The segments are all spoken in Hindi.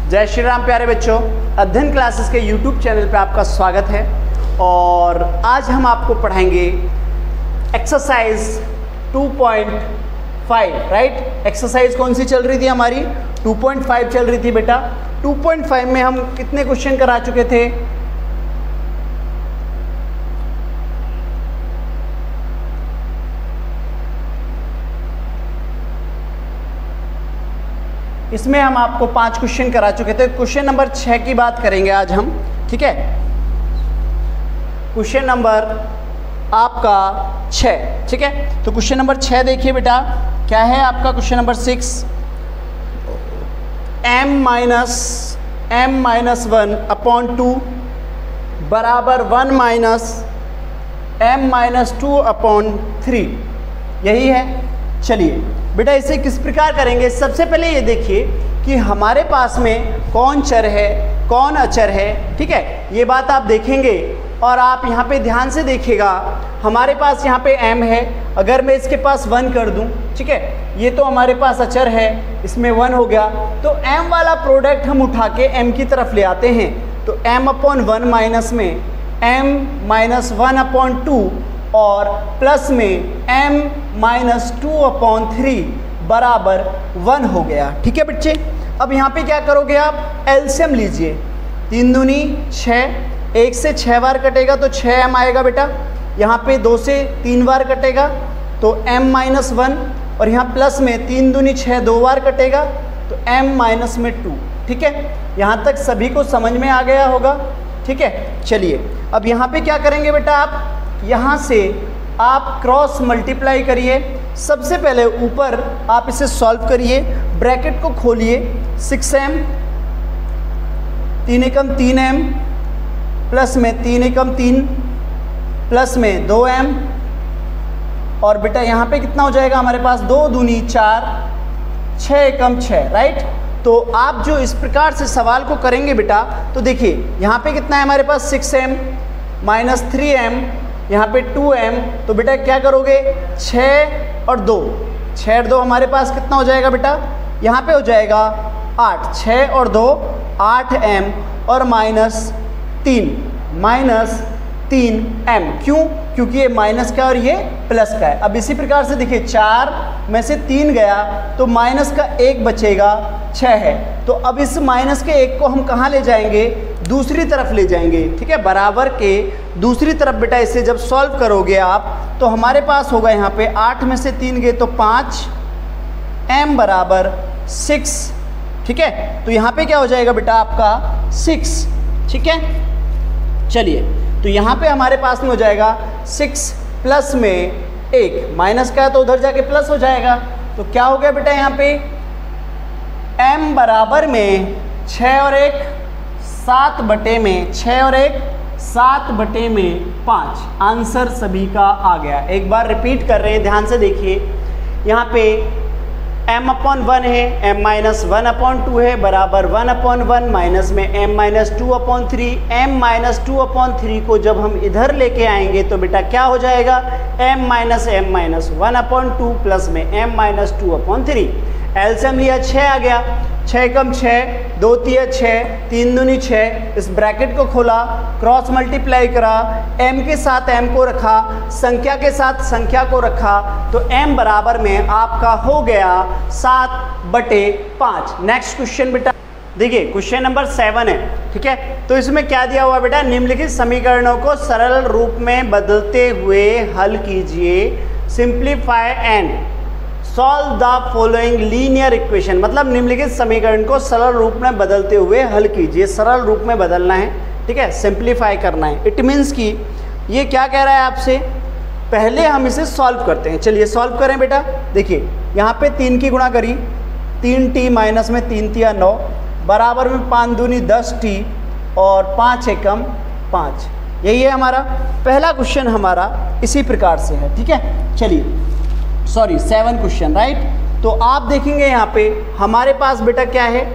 जय श्री राम प्यारे बच्चों, अध्ययन क्लासेस के YouTube चैनल पे आपका स्वागत है। और आज हम आपको पढ़ाएंगे एक्सरसाइज 2.5, राइट। एक्सरसाइज कौन सी चल रही थी हमारी? 2.5 चल रही थी बेटा। 2.5 में हम कितने क्वेश्चन करा चुके थे? इसमें हम आपको 5 क्वेश्चन करा चुके थे। क्वेश्चन नंबर 6 की बात करेंगे आज हम, ठीक है। क्वेश्चन नंबर आपका 6, ठीक है। तो क्वेश्चन नंबर 6 देखिए बेटा, क्या है आपका क्वेश्चन नंबर 6। m-1/2 बराबर 1-m-2/3, यही है। चलिए बेटा इसे किस प्रकार करेंगे? सबसे पहले ये देखिए कि हमारे पास में कौन चर है, कौन अचर है, ठीक है। ये बात आप देखेंगे और आप यहाँ पे ध्यान से देखिएगा। हमारे पास यहाँ पे m है, अगर मैं इसके पास 1 कर दूँ, ठीक है, ये तो हमारे पास अचर है, इसमें 1 हो गया, तो m वाला प्रोडक्ट हम उठा के m की तरफ ले आते हैं। तो m/1 माइनस में m-1/2 और प्लस में m-2/3 बराबर 1 हो गया, ठीक है बच्चे। अब यहाँ पे क्या करोगे आप? एलसीएम लीजिए। 3 दूनी 6, 1 से 6 बार कटेगा तो 6m आएगा बेटा। यहाँ पे 2 से 3 बार कटेगा तो m-1, और यहाँ प्लस में 3 दूनी 6 2 बार कटेगा तो m-2, ठीक है। यहाँ तक सभी को समझ में आ गया होगा, ठीक है। चलिए अब यहाँ पे क्या करेंगे बेटा, आप यहाँ से आप क्रॉस मल्टीप्लाई करिए। सबसे पहले ऊपर आप इसे सॉल्व करिए, ब्रैकेट को खोलिए। 6m 3 एकम 3m प्लस में 3 एकम 3 प्लस में 2m, और बेटा यहाँ पे कितना हो जाएगा हमारे पास? 2 दूनी 4, 6 एकम 6, राइट। तो आप जो इस प्रकार से सवाल को करेंगे बेटा, तो देखिए यहाँ पे कितना है हमारे पास? 6m माइनस 3m, यहाँ पे 2m, तो बेटा क्या करोगे? 6 और 2, 6 और 2 हमारे पास कितना हो जाएगा बेटा? यहाँ पे हो जाएगा 8, 6 और 2 8m और माइनस 3m। क्यों? क्योंकि ये माइनस का और ये प्लस का है। अब इसी प्रकार से देखिए 4 में से 3 गया तो माइनस का 1 बचेगा, 6 है। तो अब इस माइनस के 1 को हम कहाँ ले जाएंगे? दूसरी तरफ ले जाएंगे, ठीक है। बराबर के दूसरी तरफ बेटा इसे जब सॉल्व करोगे आप तो हमारे पास होगा यहाँ पे 8 में से 3 गए तो 5, m बराबर 6, ठीक है। तो यहाँ पे क्या हो जाएगा बेटा आपका? 6, ठीक है। चलिए तो यहाँ पे हमारे पास में हो जाएगा 6 प्लस में 1, माइनस का है तो उधर जाके प्लस हो जाएगा। तो क्या हो गया बेटा यहाँ पे? m बराबर में 6 और 1 7 बटे में 6 और 1 7 बटे में 5। आंसर सभी का आ गया। एक बार रिपीट कर रहे हैं, ध्यान से देखिए। यहाँ पे m/1 है, m-1/2 है, बराबर 1/1 माइनस में m-2/3। m-2/3 को जब हम इधर लेके आएंगे तो बेटा क्या हो जाएगा? m-1/2 प्लस में m-2/3। एलसीएम लिया 6 आ गया, 6 एकम 6, 2 तिया 6, 3 दूनी 6। इस ब्रैकेट को खोला, क्रॉस मल्टीप्लाई करा, m के साथ m को रखा, संख्या के साथ संख्या को रखा, तो m बराबर में आपका हो गया 7/5। नेक्स्ट क्वेश्चन बेटा देखिए, क्वेश्चन नंबर 7 है, ठीक है। तो इसमें क्या दिया हुआ बेटा? निम्नलिखित समीकरणों को सरल रूप में बदलते हुए हल कीजिए। Simplify and solve the following linear equation, मतलब निम्नलिखित समीकरण को सरल रूप में बदलते हुए हल कीजिए। सरल रूप में बदलना है, ठीक है, सिंप्लीफाई करना है। इट मीन्स कि ये क्या कह रहा है आपसे? पहले हम इसे सॉल्व करते हैं। चलिए सॉल्व करें बेटा। देखिए यहाँ पे 3 की गुणा करी, 3t माइनस में 3 तिया 9 बराबर में 5 दूनी 10t और 5 एकम 5। यही है हमारा पहला क्वेश्चन, हमारा इसी प्रकार से है, ठीक है। चलिए 7 क्वेश्चन, राइट। तो आप देखेंगे यहाँ पे हमारे पास बेटा क्या है?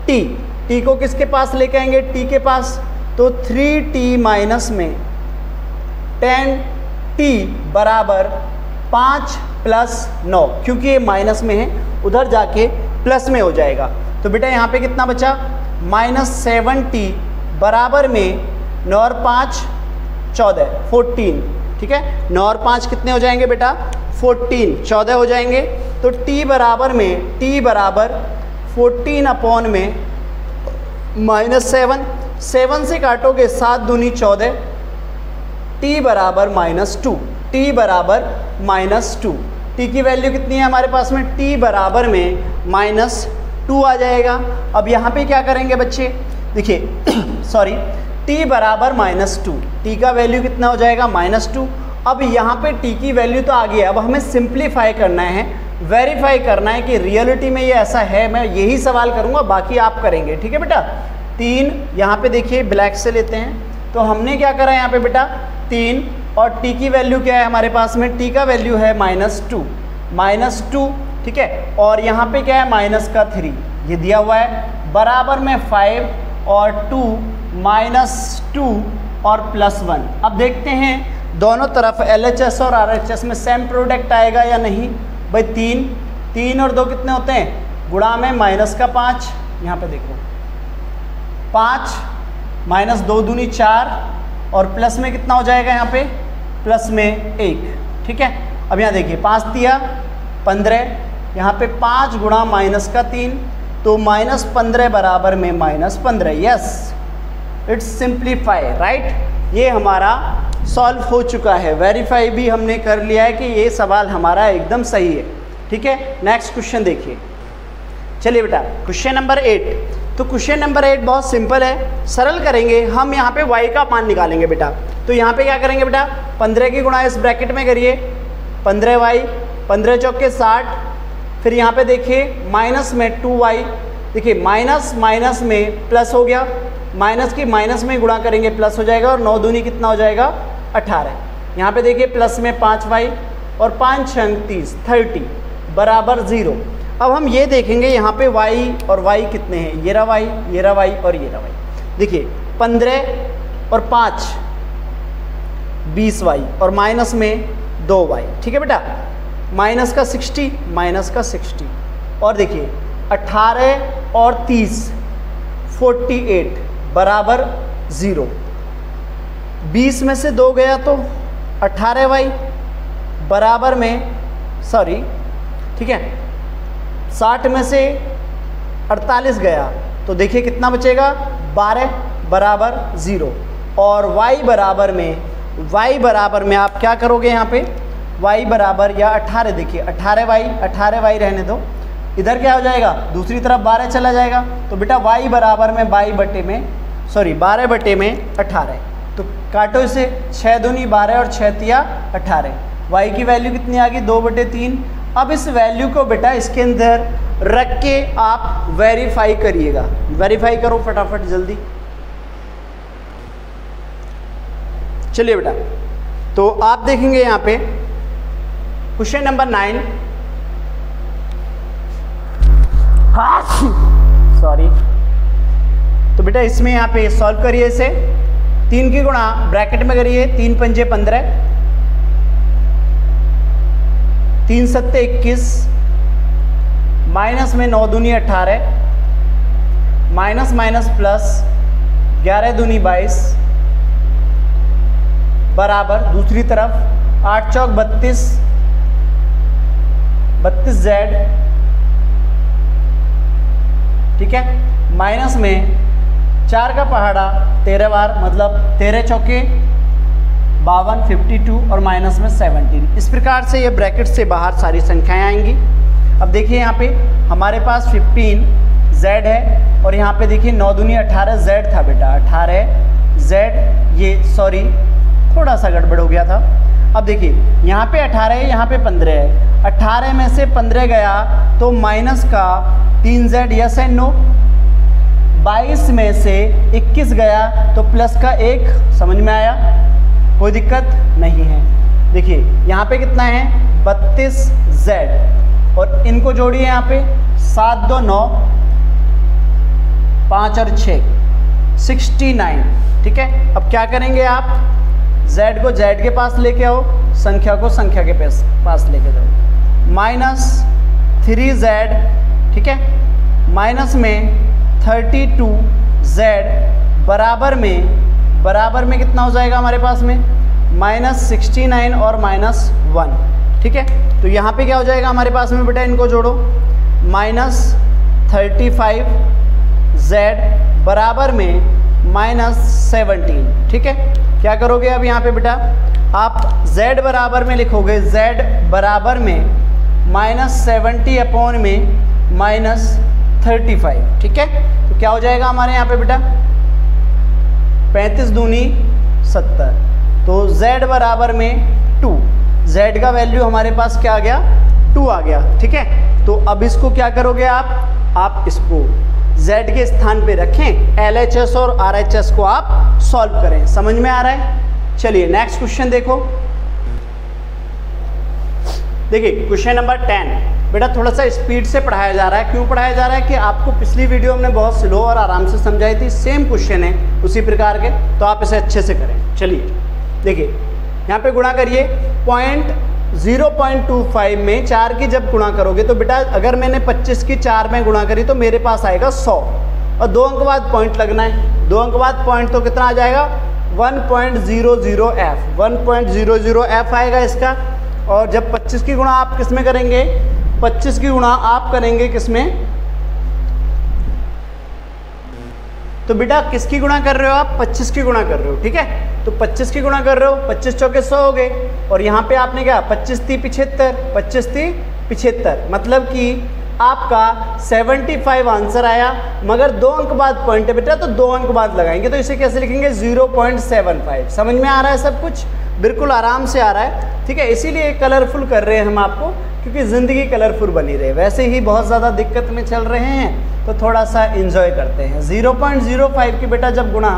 t को किसके पास लेके आएंगे? t के पास। तो 3t माइनस में 10t बराबर 5 प्लस 9, क्योंकि ये माइनस में है उधर जाके प्लस में हो जाएगा। तो बेटा यहाँ पे कितना बचा? -7t बराबर में 9 और 5 14 14, ठीक है। 9 और 5 कितने हो जाएंगे बेटा? 14, 14 हो जाएंगे। तो t बराबर 14 अपॉन में -7, 7 से काटोगे 7 दूनी 14, t बराबर -2, t बराबर -2। t की वैल्यू कितनी है हमारे पास में? t बराबर में -2 आ जाएगा। अब यहाँ पे क्या करेंगे बच्चे? देखिए सॉरी, t बराबर -2, t का वैल्यू कितना हो जाएगा? -2। अब यहाँ पे t की वैल्यू तो आ गई है, अब हमें सिंप्लीफाई करना है, वेरीफाई करना है कि रियलिटी में ये ऐसा है। मैं यही सवाल करूँगा, बाकी आप करेंगे, ठीक है बेटा। 3 यहाँ पे देखिए ब्लैक से लेते हैं, तो हमने क्या करा यहाँ पे बेटा? 3 और t की वैल्यू क्या है हमारे पास में? t का वैल्यू है -2, ठीक है। और यहाँ पे क्या है? -3 ये दिया हुआ है, बराबर में 5 और 2 -2 और +1। अब देखते हैं दोनों तरफ LHS और RHS में सेम प्रोडक्ट आएगा या नहीं। भाई 3 और 2 कितने होते हैं? गुणा में -5, यहाँ पे देखो 5 -2 दूनी 4 और प्लस में कितना हो जाएगा यहाँ पे? प्लस में 1, ठीक है। अब यहाँ देखिए 5 तिया 15, यहाँ पे 5 गुणा -3, तो -15 बराबर में -15। Yes, it's simplify, right. ये हमारा सॉल्व हो चुका है, वेरीफाई भी हमने कर लिया है कि ये सवाल हमारा एकदम सही है, ठीक है। नेक्स्ट क्वेश्चन देखिए। चलिए बेटा क्वेश्चन नंबर 8। तो क्वेश्चन नंबर 8 बहुत सिंपल है, सरल करेंगे हम। यहाँ पे y का मान निकालेंगे बेटा। तो यहाँ पे क्या करेंगे बेटा? 15 की गुणा इस ब्रैकेट में करिए, 15y, 15 चौके 60, फिर यहाँ पे देखिए माइनस में 2y, देखिए माइनस माइनस में प्लस हो गया, माइनस की माइनस में गुणा करेंगे प्लस हो जाएगा, और 9 दूनी कितना हो जाएगा? 18। यहाँ पे देखिए प्लस में 5y और 5 छंग 30, 30 बराबर 0। अब हम ये देखेंगे यहाँ पे y और y कितने हैं? ये रहा y, ये रहा y और ये रहा y। देखिए 15 और 5 20y और माइनस में 2y, ठीक है बेटा। माइनस का 60, माइनस का 60, और देखिए 18 और 30 48 बराबर 0। 20 में से 2 गया तो 18y बराबर में, सॉरी ठीक है, 60 में से 48 गया तो देखिए कितना बचेगा? 12 बराबर 0। और y बराबर में आप क्या करोगे यहाँ पे? y बराबर या 18, देखिए 18y रहने दो, इधर क्या हो जाएगा? दूसरी तरफ 12 चला जाएगा, तो बेटा y बराबर में 12 बटे में 18। तो काटो इसे, 6 दूनी 12 और 6 तिया 18। y की वैल्यू कितनी आ गई? 2/3। अब इस वैल्यू को बेटा इसके अंदर रख के आप वेरीफाई करिएगा। वेरीफाई करो फटाफट जल्दी। चलिए बेटा, तो आप देखेंगे यहाँ पे क्वेश्चन नंबर 9, सॉरी। तो बेटा इसमें यहाँ पे सॉल्व करिए इसे। 3 की गुणा ब्रैकेट में करिए, 3 पंजे 15, 3 सत्ते 21, माइनस में 9 दूनी 18, माइनस माइनस प्लस 11 दूनी 22 बराबर दूसरी तरफ 8 चौक 32, 32z, ठीक है। माइनस में 4 का पहाड़ा 13 बार, मतलब 13 चौके 52, 52 और माइनस में 17। इस प्रकार से ये ब्रैकेट से बाहर सारी संख्याएं आएंगी। अब देखिए यहाँ पे हमारे पास 15z है, और यहाँ पे देखिए 9 दूनी 18z था बेटा, 18z, ये सॉरी थोड़ा सा गड़बड़ हो गया था। अब देखिए यहाँ पे 18 है, यहाँ पे 15 है, 18 में से 15 गया तो माइनस का 3z, यस एंड नो। 22 में से 21 गया तो प्लस का 1, समझ में आया? कोई दिक्कत नहीं है। देखिए यहाँ पे कितना है? 32z, और इनको जोड़िए यहाँ पे 7 2 9, 5 और 6 69, ठीक है। अब क्या करेंगे आप? z को z के पास लेके आओ, संख्या को संख्या के पास लेके जाओ। माइनस 3z, ठीक है, माइनस में 32z बराबर में कितना हो जाएगा हमारे पास में -69 और -1। ठीक है, तो यहाँ पे क्या हो जाएगा हमारे पास में बेटा, इनको जोड़ो, -35z बराबर में -17। ठीक है, क्या करोगे अब यहाँ पे बेटा, आप z बराबर में लिखोगे, z बराबर में -70 अपॉन में -35। ठीक है, तो क्या हो जाएगा हमारे यहाँ पे बेटा, 35 दूनी 70, तो z बराबर में 2, z का वैल्यू हमारे पास क्या आ गया, 2 आ गया। ठीक है, तो अब इसको क्या करोगे आप इसको z के स्थान पे रखें, LHS और RHS को आप सॉल्व करें। समझ में आ रहा है? चलिए नेक्स्ट क्वेश्चन देखो। देखिए क्वेश्चन नंबर 10 बेटा थोड़ा सा स्पीड से पढ़ाया जा रहा है। क्यों पढ़ाया जा रहा है कि आपको पिछली वीडियो हमने बहुत स्लो और आराम से समझाई थी, सेम क्वेश्चन है उसी प्रकार के, तो आप इसे अच्छे से करें। चलिए देखिए यहाँ पे गुणा करिए, 0.25 में 4 की जब गुणा करोगे तो बेटा अगर मैंने 25 की 4 में गुणा करी तो मेरे पास आएगा 100, और 2 अंक बाद पॉइंट लगना है, 2 अंक बाद पॉइंट तो कितना आ जाएगा 1.00f, 1.00f आएगा इसका। और जब 25 की गुणा आप किस में करेंगे, 25 की गुणा आप करेंगे किस में, तो बेटा किसकी गुणा कर रहे हो आप, 25 की गुणा कर रहे हो। ठीक है, तो 25 की गुणा कर रहे हो, 25 चौके 100 हो गए, और यहाँ पे आपने क्या 25 × 75, 25 × 75, मतलब कि आपका 75 आंसर आया, मगर 2 अंक बाद पॉइंट है बेटा, तो 2 अंक बाद लगाएंगे, तो इसे कैसे लिखेंगे 0.75। समझ में आ रहा है सब कुछ, बिल्कुल आराम से आ रहा है। ठीक है, इसीलिए कलरफुल कर रहे हैं हम आपको, क्योंकि ज़िंदगी कलरफुल बनी रहे। वैसे ही बहुत ज़्यादा दिक्कत में चल रहे हैं, तो थोड़ा सा एंजॉय करते हैं। 0.05 की बेटा जब गुणा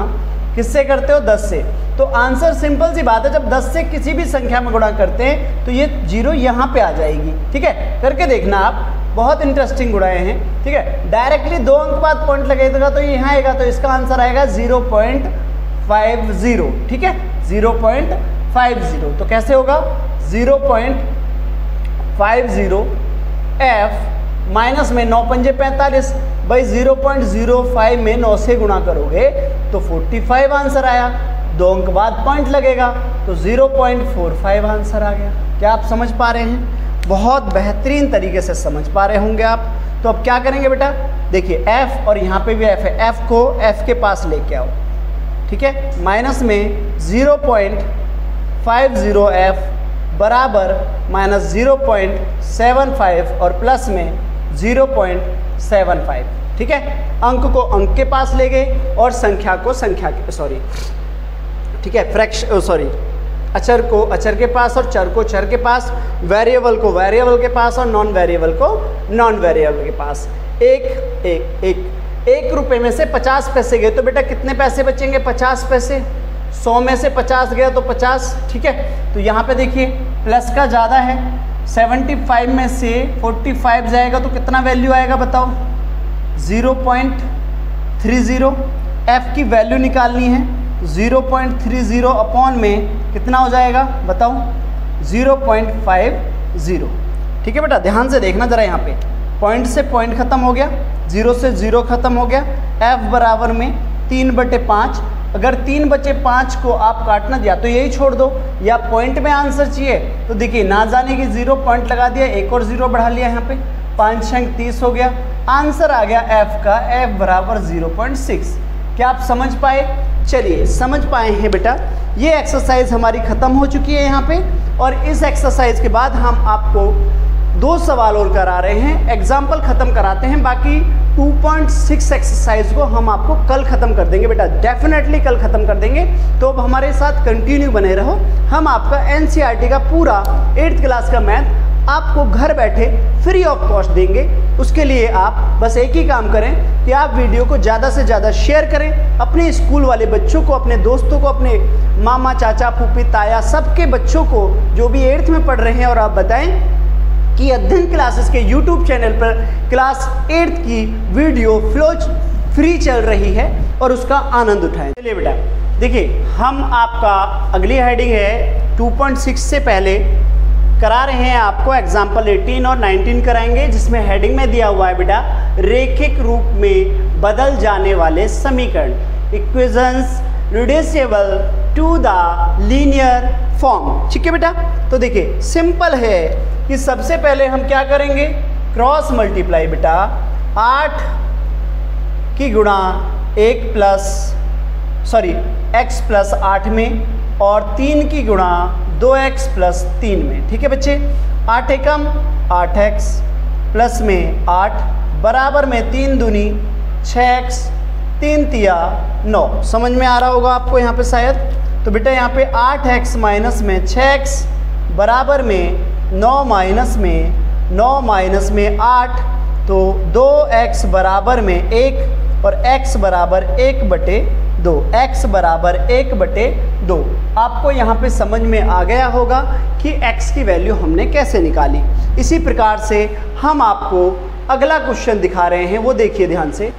किससे करते हो, 10 से, तो आंसर सिंपल सी बात है, जब 10 से किसी भी संख्या में गुणा करते हैं तो ये 0 यहाँ पे आ जाएगी। ठीक है, करके देखना आप, बहुत इंटरेस्टिंग गुणाएं हैं। ठीक है, डायरेक्टली 2 अंक बाद पॉइंट लगेगा तो ये यहाँ आएगा, तो इसका आंसर आएगा 0.50। ठीक है, 0.50, तो कैसे होगा 0.50f माइनस में 9 पंजे 45, भाई 0.05 में 9 से गुणा करोगे तो 45 आंसर आया, 2 अंक बाद पॉइंट लगेगा तो 0.45 आंसर आ गया। क्या आप समझ पा रहे हैं? बहुत बेहतरीन तरीके से समझ पा रहे होंगे आप। तो अब क्या करेंगे बेटा, देखिए f और यहाँ पे भी f है, f को f के पास लेके आओ। ठीक है, माइनस में 0.50f बराबर -0.75 और प्लस में 0.75। ठीक है, अंक को अंक के पास ले गए और संख्या को संख्या के ठीक है, अचर को अचर के पास और चर को चर के पास, वेरिएबल को वेरिएबल के पास और नॉन वेरिएबल को नॉन वेरिएबल के पास। एक रुपए में से 50 पैसे गए तो बेटा कितने पैसे बचेंगे, 50 पैसे। 100 में से 50 गया तो 50। ठीक है, तो यहाँ पे देखिए प्लस का ज़्यादा है, 75 में से 45 जाएगा तो कितना वैल्यू आएगा बताओ, 0.30। f की वैल्यू निकालनी है, 0.30 अपॉन में कितना हो जाएगा बताओ, 0.50। ठीक है बेटा, ध्यान से देखना जरा, यहाँ पे पॉइंट से पॉइंट खत्म हो गया, 0 से 0 खत्म हो गया, f बराबर में 3/5। अगर 3/5 को आप काटना दिया तो यही छोड़ दो, या पॉइंट में आंसर चाहिए तो देखिए ना जाने की 0 पॉइंट लगा दिया, एक और 0 बढ़ा लिया, यहाँ पे 5 × 30 हो गया, आंसर आ गया f का, f बराबर 0.6। क्या आप समझ पाए? चलिए समझ पाए हैं बेटा, ये एक्सरसाइज हमारी ख़त्म हो चुकी है यहाँ पे। और इस एक्सरसाइज के बाद हम आपको 2 सवाल और करा रहे हैं, एग्जाम्पल ख़त्म कराते हैं। बाकी 2.6 एक्सरसाइज को हम आपको कल ख़त्म कर देंगे बेटा, डेफिनेटली कल ख़त्म कर देंगे। तो अब हमारे साथ कंटिन्यू बने रहो, हम आपका NCERT का पूरा 8th क्लास का मैथ आपको घर बैठे फ्री ऑफ कॉस्ट देंगे। उसके लिए आप बस एक ही काम करें कि आप वीडियो को ज़्यादा से ज़्यादा शेयर करें, अपने स्कूल वाले बच्चों को, अपने दोस्तों को, अपने मामा चाचा फूफी ताया सबके बच्चों को जो भी 8th में पढ़ रहे हैं, और आप बताएं कि अध्ययन क्लासेस के YouTube चैनल पर क्लास 8th की वीडियो फ्री चल रही है और उसका आनंद उठाएं। चलिए बेटा देखिए, हम आपका अगली हेडिंग है 2.6 से पहले करा रहे हैं आपको एग्जाम्पल 18 और 19 कराएंगे, जिसमें हेडिंग में दिया हुआ है बेटा, रेखिक रूप में बदल जाने वाले समीकरण, equations reducible to the linear form. ठीक है बेटा, तो देखिए सिंपल है कि सबसे पहले हम क्या करेंगे, क्रॉस मल्टीप्लाई बेटा 8 की गुणा x प्लस 8 में और 3 की गुणा 2x प्लस 3 में। ठीक है बच्चे, 8 एकम 8x प्लस में 8 बराबर में 3 दूनी 6x 3 तिया 9। समझ में आ रहा होगा आपको यहाँ पे शायद। तो बेटा यहाँ पे 8x माइनस में 6x बराबर में 9 माइनस में 8, तो 2x बराबर में 1 और x बराबर 1/2, x बराबर 1/2। आपको यहाँ पे समझ में आ गया होगा कि x की वैल्यू हमने कैसे निकाली। इसी प्रकार से हम आपको अगला क्वेश्चन दिखा रहे हैं, वो देखिए ध्यान से।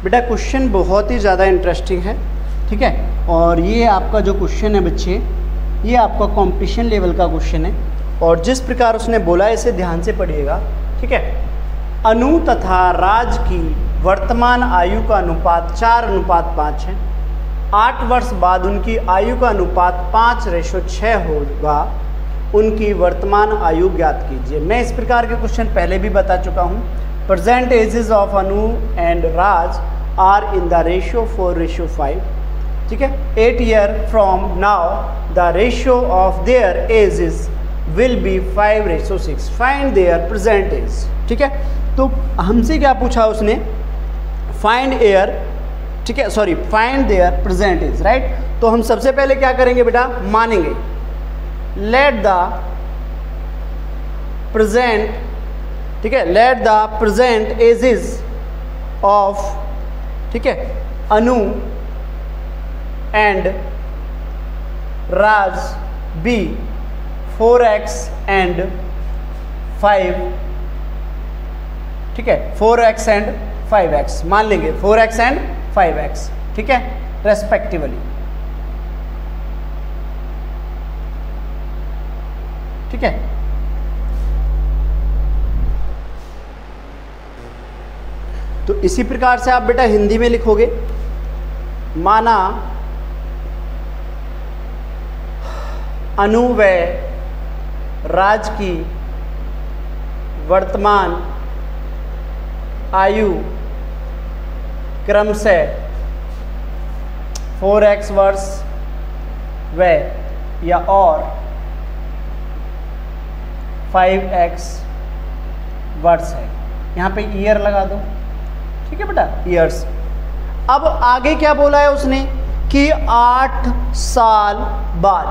बेटा क्वेश्चन बहुत ही ज़्यादा इंटरेस्टिंग है, ठीक है, और ये आपका जो क्वेश्चन है बच्चे, ये आपका कंपटीशन लेवल का क्वेश्चन है, और जिस प्रकार उसने बोला इसे ध्यान से पढ़िएगा। ठीक है, अनु तथा राज की वर्तमान आयु का अनुपात 4:5 है। 8 वर्ष बाद उनकी आयु का अनुपात 5:6 होगा। उनकी वर्तमान आयु ज्ञात कीजिए। मैं इस प्रकार के क्वेश्चन पहले भी बता चुका हूँ। Present ages of Anu and Raj are in the ratio 4:5। ठीक है, 8 year from now the ratio of their ages will be 5:6। Find their present age. ठीक है, तो हमसे क्या पूछा उसने, find their present age, right. तो हम सबसे पहले क्या करेंगे बेटा, मानेंगे लेट द प्रेजेंट, ठीक है, let the present ages of, ठीक है, Anu and Raj be 4x and 5, ठीक है, 4x एंड 5x मान लेंगे, 4x एंड 5x, ठीक है, रेस्पेक्टिवली। ठीक है, तो इसी प्रकार से आप बेटा हिंदी में लिखोगे, माना अनु व राज की वर्तमान आयु क्रमशः 4x वर्ष व या और 5x वर्ष है। यहाँ पे ईयर लगा दो, ठीक है बेटा, ईयर्स। अब आगे क्या बोला है उसने कि 8 साल बाद,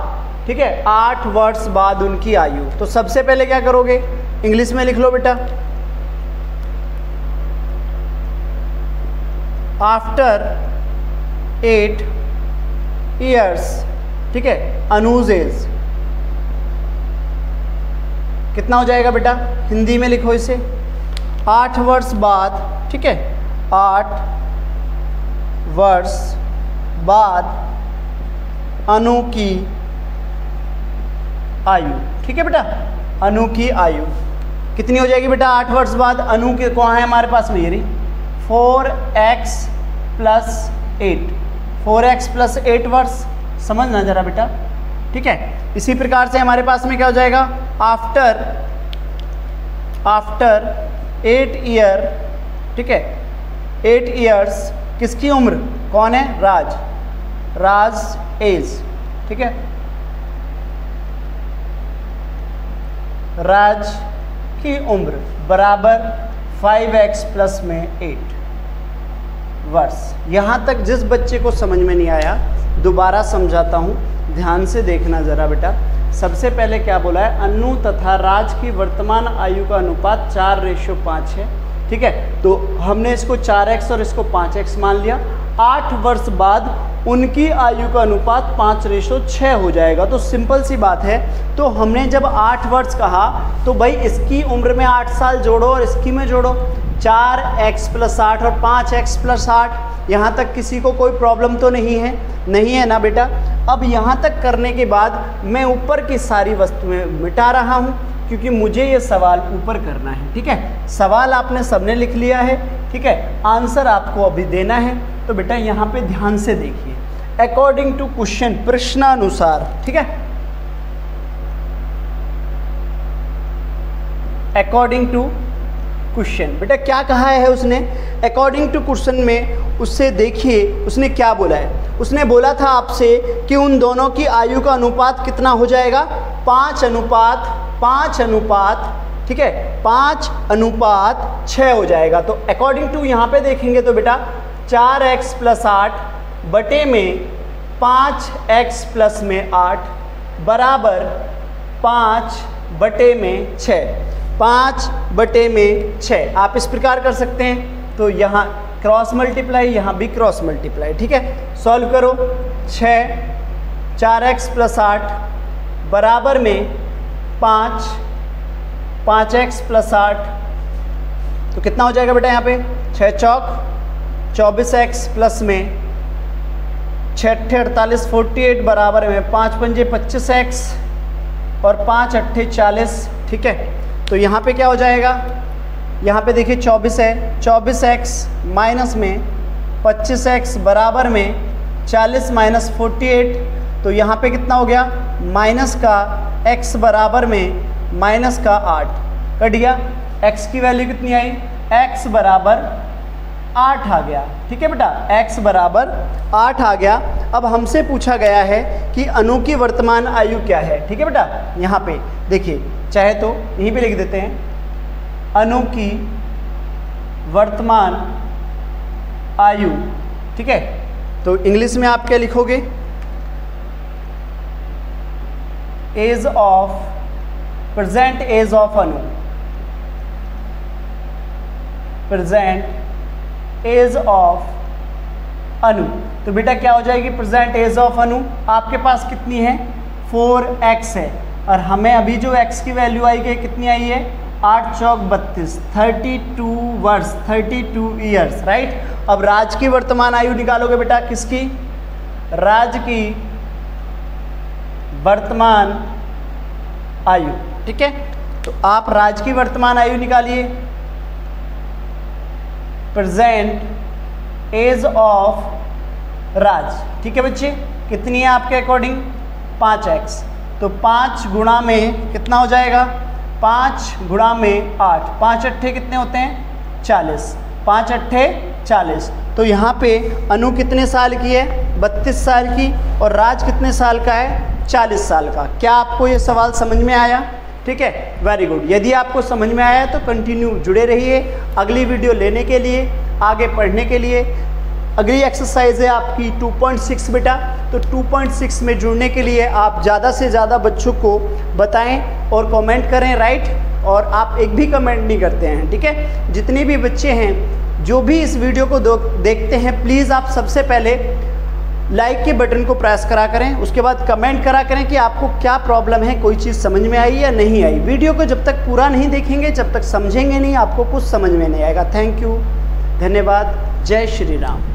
ठीक है, 8 वर्ष बाद उनकी आयु। तो सबसे पहले क्या करोगे, इंग्लिश में लिख लो बेटा, आफ्टर 8 ईयर्स, ठीक है, अनुज एज कितना हो जाएगा बेटा, हिंदी में लिखो इसे, 8 वर्ष बाद, ठीक है, 8 वर्ष बाद अनु की आयु। ठीक है बेटा, अनु की आयु कितनी हो जाएगी बेटा, 8 वर्ष बाद अनु के कहाँ है हमारे पास में, ये रही 4x प्लस 8, 4x प्लस 8 वर्ष, समझना जरा बेटा। ठीक है, इसी प्रकार से हमारे पास में क्या हो जाएगा, आफ्टर 8 ईयर, ठीक है, 8 ईयर्स किसकी उम्र, कौन है, राज एज, ठीक है, राज की उम्र बराबर 5x प्लस में 8 वर्ष। यहाँ तक जिस बच्चे को समझ में नहीं आया दोबारा समझाता हूँ, ध्यान से देखना ज़रा बेटा। सबसे पहले क्या बोला है, अनु तथा राज की वर्तमान आयु का अनुपात 4:5 है। ठीक है, तो हमने इसको 4x और इसको 5x मान लिया। 8 वर्ष बाद उनकी आयु का अनुपात 5:6 हो जाएगा। तो सिंपल सी बात है, तो हमने जब 8 वर्ष कहा तो भाई इसकी उम्र में 8 साल जोड़ो और इसकी में जोड़ो, 4x प्लस 8 और 5x प्लस 8। यहाँ तक किसी को कोई प्रॉब्लम तो नहीं है ना बेटा। अब यहाँ तक करने के बाद मैं ऊपर की सारी वस्तुएं मिटा रहा हूँ क्योंकि मुझे ये सवाल ऊपर करना है। ठीक है, सवाल आपने सबने लिख लिया है। ठीक है, आंसर आपको अभी देना है। तो बेटा यहाँ पे ध्यान से देखिए, अकॉर्डिंग टू क्वेश्चन, प्रश्नानुसार। ठीक है, अकॉर्डिंग टू क्वेश्चन, बेटा क्या कहा है उसने अकॉर्डिंग टू क्वेश्चन में, उससे देखिए उसने क्या बोला है। उसने बोला था आपसे कि उन दोनों की आयु का अनुपात कितना हो जाएगा, 5 अनुपात, ठीक है, 5:6 हो जाएगा। तो अकॉर्डिंग टू यहाँ पे देखेंगे तो बेटा 4x + 8 बटे में 5x + 8 बराबर 5/6, 5/6 आप इस प्रकार कर सकते हैं। तो यहाँ क्रॉस मल्टीप्लाई, यहाँ भी क्रॉस मल्टीप्लाई। ठीक है, सॉल्व करो। 4x + 8 बराबर में 5x + 8, तो कितना हो जाएगा बेटा यहाँ पे 6 चौक 24x प्लस में 6 × 8 = 48 बराबर में 5 × 5 = 25x और 5 × 8 = 40। ठीक है, तो यहाँ पे क्या हो जाएगा, यहाँ पे देखिए 24 है, 24x माइनस में 25x बराबर में 40 - 48। तो यहाँ पे कितना हो गया, माइनस का x बराबर में माइनस का 8 कट गया। x की वैल्यू कितनी आई, x बराबर 8 आ गया। ठीक है बेटा, x बराबर 8 आ गया। अब हमसे पूछा गया है कि अणु की वर्तमान आयु क्या है। ठीक है बेटा, यहाँ पे देखिए, चाहे तो यहीं पे लिख देते हैं, अणु की वर्तमान आयु। ठीक है, तो इंग्लिश में आप क्या लिखोगे, age of, present age of Anu, present age of Anu. तो बेटा क्या हो जाएगी, प्रेजेंट एज ऑफ अणु आपके पास कितनी है, 4x है, और हमें अभी जो x की वैल्यू आई है कितनी आई है, 8 चौक 32, 32 वर्ष, 32 ईयर्स, राइट। अब राज की वर्तमान आयु निकालोगे बेटा, किसकी, राज की वर्तमान आयु। ठीक है, तो आप राज की वर्तमान आयु निकालिए, प्रेजेंट एज ऑफ राज। ठीक है बच्चे, कितनी है आपके अकॉर्डिंग, 5x। तो 5 गुणा में कितना हो जाएगा, 5 गुणा में 8, 5 8 कितने होते हैं, 40, 5 8 40। तो यहाँ पे अनु कितने साल की है, 32 साल की, और राज कितने साल का है, 40 साल का। क्या आपको ये सवाल समझ में आया? ठीक है, वेरी गुड। यदि आपको समझ में आया तो कंटिन्यू जुड़े रहिए अगली वीडियो लेने के लिए, आगे पढ़ने के लिए। अगली एक्सरसाइज है आपकी 2.6 बेटा। तो 2.6 में जुड़ने के लिए आप ज़्यादा से ज़्यादा बच्चों को बताएं और कमेंट करें, राइट। और आप एक भी कमेंट नहीं करते हैं, ठीक है। जितने भी बच्चे हैं जो भी इस वीडियो को देखते हैं, प्लीज़ आप सबसे पहले लाइक के बटन को प्रेस करा करें, उसके बाद कमेंट करा करें कि आपको क्या प्रॉब्लम है, कोई चीज़ समझ में आई या नहीं आई। वीडियो को जब तक पूरा नहीं देखेंगे, जब तक समझेंगे नहीं, आपको कुछ समझ में नहीं आएगा। थैंक यू, धन्यवाद, जय श्री राम।